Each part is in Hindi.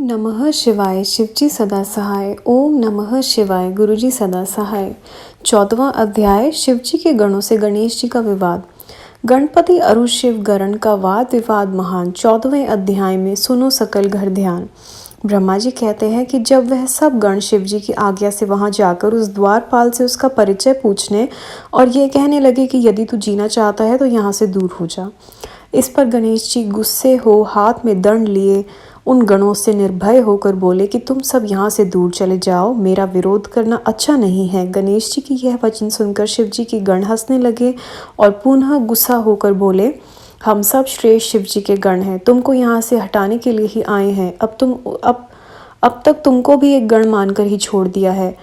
नमः शिवाय शिवजी सदा सहाय। ओम नमः शिवाय गुरुजी सदा सहाय। 14वां अध्याय शिवजी के गणों से गणेश जी का विवाद। गणपति अरु शिव गरण का वाद विवाद महान। 14वें अध्याय में सुनो सकल घर ध्यान। ब्रह्मा जी कहते हैं कि जब वह सब गण शिवजी की आज्ञा से वहां जाकर उस द्वारपाल से उसका परिचय पूछने और ये कहने लगे कि यदि तू जीना चाहता है तो यहाँ से दूर हो जा। इस पर गणेश जी गुस्से हो हाथ में दंड लिए उन गणों से निर्भय होकर बोले कि तुम सब यहाँ से दूर चले जाओ, मेरा विरोध करना अच्छा नहीं है। गणेश जी की यह वचन सुनकर शिव जी की गण हंसने लगे और पुनः गुस्सा होकर बोले, हम सब श्रेष्ठ शिव जी के गण हैं, तुमको यहाँ से हटाने के लिए ही आए हैं। अब तक तुमको भी एक गण मानकर ही छोड़ दिया है,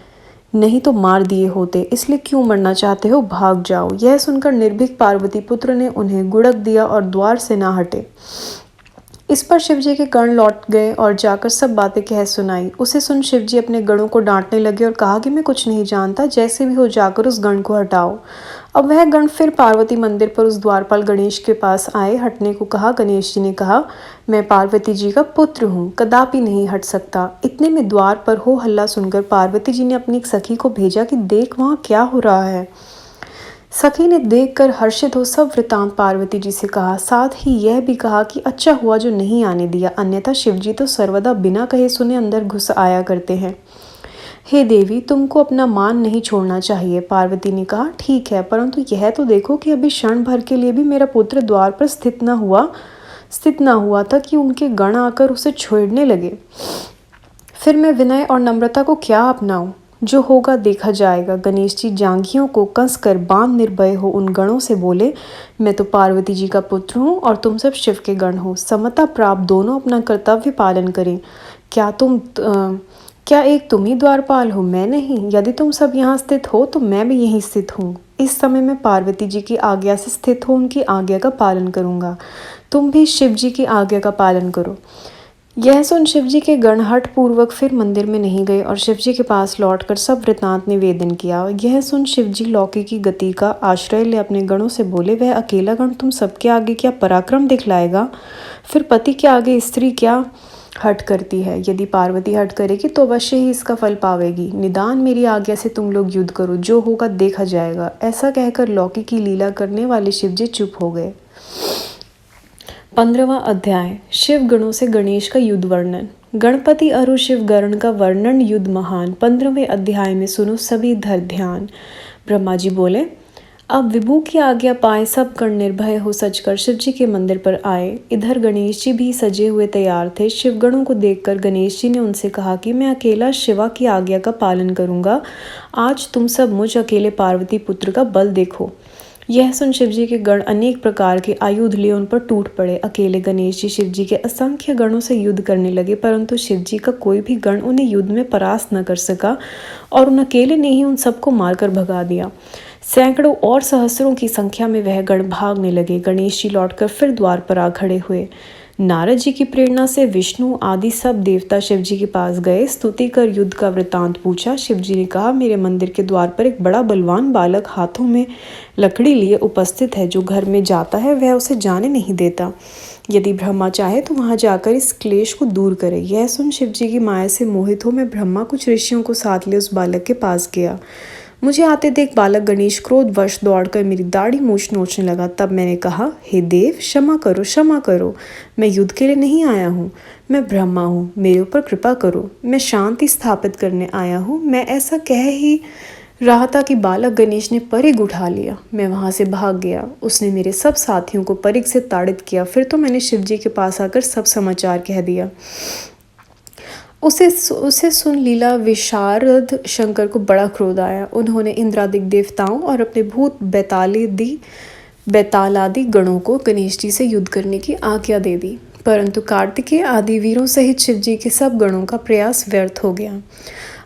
नहीं तो मार दिए होते, इसलिए क्यों मरना चाहते हो, भाग जाओ। यह सुनकर निर्भीक पार्वती पुत्र ने उन्हें गुड़क दिया और द्वार से ना हटे। इस पर शिवजी के गण लौट गए और जाकर सब बातें कह सुनाई। उसे सुन शिवजी अपने गणों को डांटने लगे और कहा कि मैं कुछ नहीं जानता, जैसे भी हो जाकर उस गण को हटाओ। अब वह गण फिर पार्वती मंदिर पर उस द्वारपाल गणेश के पास आए। हटने को कहा। गणेश जी ने कहा, मैं पार्वती जी का पुत्र हूँ, कदापि नहीं हट सकता। इतने में द्वार पर हो हल्ला सुनकर पार्वती जी ने अपनी एक सखी को भेजा कि देख वहाँ क्या हो रहा है। सखी ने देखकर हर्षित हो सब वृतांत पार्वती जी से कहा। साथ ही यह भी कहा कि अच्छा हुआ जो नहीं आने दिया, अन्यथा शिवजी तो सर्वदा बिना कहे सुने अंदर घुस आया करते हैं। हे देवी, तुमको अपना मान नहीं छोड़ना चाहिए। पार्वती ने कहा, ठीक है, परंतु यह तो देखो कि अभी क्षण भर के लिए भी मेरा पुत्र द्वार पर स्थित न हुआ था कि उनके गण आकर उसे छेड़ने लगे। फिर मैं विनय और नम्रता को क्या अपनाऊं? जो होगा देखा जाएगा। गणेश जी जांघियों को कस कर बांध निर्भय हो उन गणों से बोले, मैं तो पार्वती जी का पुत्र हूँ और तुम सब शिव के गण हो। समता प्राप्त दोनों अपना कर्तव्य पालन करें। क्या एक तुम ही द्वारपाल हो, मैं नहीं? यदि तुम सब यहाँ स्थित हो तो मैं भी यहीं स्थित हूँ। इस समय मैं पार्वती जी की आज्ञा से स्थित हो उनकी आज्ञा का पालन करूँगा। तुम भी शिव जी की आज्ञा का पालन करो। यह सुन शिवजी के गण हठ पूर्वक फिर मंदिर में नहीं गए और शिवजी के पास लौटकर सब वृतांत निवेदन किया। यह सुन शिवजी लौकी की गति का आश्रय ले अपने गणों से बोले, वह अकेला गण तुम सबके आगे क्या पराक्रम दिखलाएगा? फिर पति के आगे स्त्री क्या हट करती है? यदि पार्वती हट करेगी तो अवश्य ही इसका फल पावेगी। निदान मेरी आज्ञा से तुम लोग युद्ध करो, जो होगा देखा जाएगा। ऐसा कहकर लौकी की लीला करने वाले शिवजी चुप हो गए। 15वां अध्याय शिव गणों से गणेश का युद्ध वर्णन। गणपति अरु शिव गण का वर्णन युद्ध महान। 15वें अध्याय में सुनो सभी धर ध्यान। ब्रह्मा जी बोले, अब विभु की आज्ञा पाए सब गण निर्भय हो सजकर शिव जी के मंदिर पर आए। इधर गणेश जी भी सजे हुए तैयार थे। शिव गणों को देखकर गणेश जी ने उनसे कहा कि मैं अकेला शिवा की आज्ञा का पालन करूंगा। आज तुम सब मुझ अकेले पार्वती पुत्र का बल देखो। यह सुन शिवजी के गण अनेक प्रकार के आयुध लिए उन पर टूट पड़े। अकेले गणेश जी शिवजी के असंख्य गणों से युद्ध करने लगे, परंतु शिवजी का कोई भी गण उन्हें युद्ध में परास्त न कर सका और उन अकेले ने ही उन सबको मारकर भगा दिया। सैकड़ों और सहस्रों की संख्या में वह गण भागने लगे। गणेश जी लौटकर फिर द्वार पर आ खड़े हुए। नारद जी की प्रेरणा से विष्णु आदि सब देवता शिवजी के पास गए। स्तुति कर युद्ध का वृतांत पूछा। शिवजी ने कहा, मेरे मंदिर के द्वार पर एक बड़ा बलवान बालक हाथों में लकड़ी लिए उपस्थित है। जो घर में जाता है वह उसे जाने नहीं देता। यदि ब्रह्मा चाहे तो वहां जाकर इस क्लेश को दूर करे। यह सुन शिवजी की माया से मोहित हो मैं ब्रह्मा कुछ ऋषियों को साथ ले उस बालक के पास गया। मुझे आते देख बालक गणेश क्रोधवश दौड़कर मेरी दाढ़ी मूछ नोचने लगा। तब मैंने कहा, हे देव, क्षमा करो, मैं युद्ध के लिए नहीं आया हूँ। मैं ब्रह्मा हूँ, मेरे ऊपर कृपा करो, मैं शांति स्थापित करने आया हूँ। मैं ऐसा कह ही रहा था कि बालक गणेश ने परिग उठा लिया। मैं वहां से भाग गया। उसने मेरे सब साथियों को परिग से ताड़ित किया। फिर तो मैंने शिवजी के पास आकर सब समाचार कह दिया। उसे सुन लीला विशारद शंकर को बड़ा क्रोध आया। उन्होंने इंद्रादिक देवताओं और अपने भूत बैतालादि गणों को गणेश जी से युद्ध करने की आज्ञा दे दी, परंतु कार्तिकेय आदि वीरों सहित शिवजी के सब गणों का प्रयास व्यर्थ हो गया।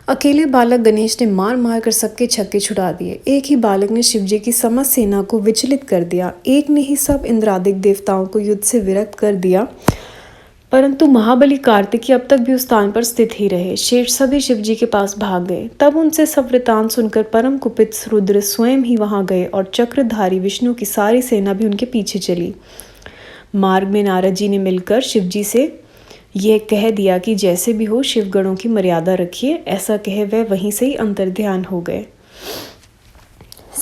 अकेले बालक गणेश ने मार मार कर सबके छक्के छुड़ा दिए। एक ही बालक ने शिवजी की समस्त सेना को विचलित कर दिया। एक ने ही सब इंद्रादिक देवताओं को युद्ध से विरक्त कर दिया, परंतु महाबली कार्तिकेय अब तक भी उस स्थान पर स्थित ही रहे। शेष सभी शिवजी के पास भाग गए। तब उनसे सब वृतांत सुनकर परम कुपित रुद्र स्वयं ही वहां गए और चक्रधारी विष्णु की सारी सेना भी उनके पीछे चली। मार्ग में नारद जी ने मिलकर शिवजी से यह कह दिया कि जैसे भी हो शिव गणों की मर्यादा रखिए। ऐसा कहे वह वहीं से ही अंतर्ध्यान हो गए।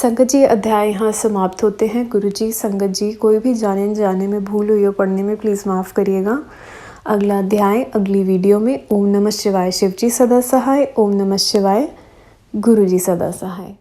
संगत जी, अध्याय यहाँ समाप्त होते हैं। गुरु जी, संगत जी, कोई भी जाने में भूल हुई हो पढ़ने में प्लीज़ माफ़ करिएगा। अगला अध्याय अगली वीडियो में। ओम नमः शिवाय। शिव जी सदा सहाय। ओम नमः शिवाय। गुरु जी सदा सहाय।